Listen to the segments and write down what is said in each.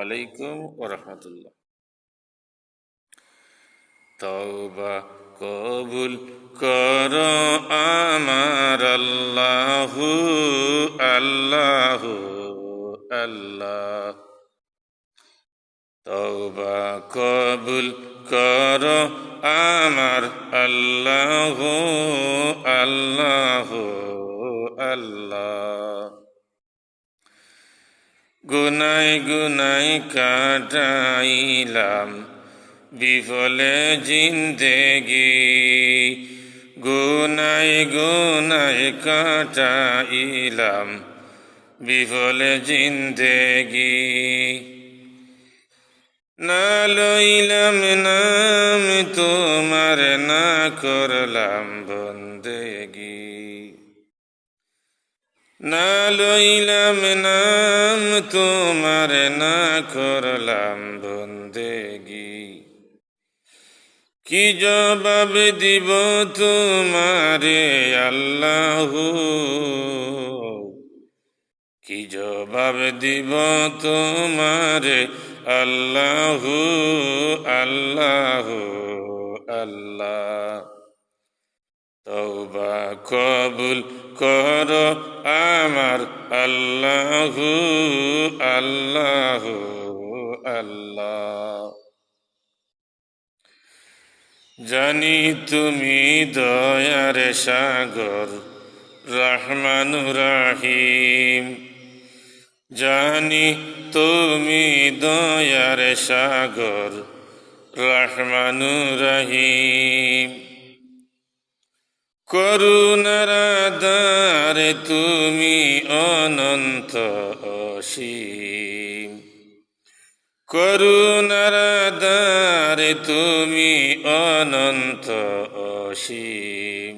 আলাইকুম ওয়া রাহমাতুল্লাহ। তওবা কবুল কর আমার আল্লাহু আল্লাহু আল্লাহ। তওবা কবুল কর আমার আল্লাহু আল্লাহু আল্লাহ। গুনায় গুনায় কাটাইলাম বিফলে জিন্দেগি, গুনায় গুনায় কাটাইলাম বিফলে জিন্দেগি। না লইলাম নাম তোমার, না করলাম বন্দেগি। না লইলাম নাম তোমার, না করলাম বন্দেগি। কি জবাব দিব তোমারে আল্লাহু, কি জবাব দিব তোমারে আল্লাহু আল্লাহু আল্লাহ। তওবা কবুল কর আমার আল্লাহু আল্লাহু আল্লাহ। জানি তুমি দয়ার সাগর রহমানুর রহিম, জানি তুমি দয়ার সাগর রহমানুর রহিম। করুণার আধার তুমি অনন্ত অসীম, করুণার আধার তুমি অনন্ত অসীম।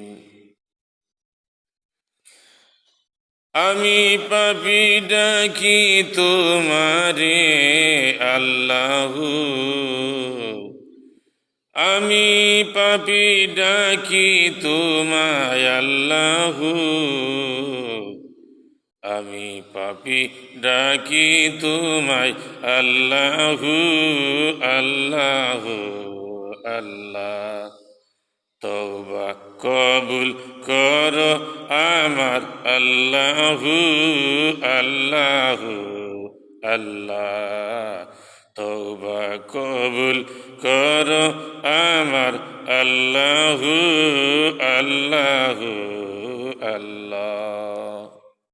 আমি পাপী ডাকি তোমারে আল্লাহু, আমি পাপী ডাকি তোমায় আল্লাহু, আমি পাপী ডাকি তোমায় আল্লাহু আল্লাহু আল্লাহ। তওবা কবুল কর আমার আল্লাহু আল্লাহু আল্লাহ। তওবা কবুল কর আমার আল্লাহু আল্লাহু আল্লাহ।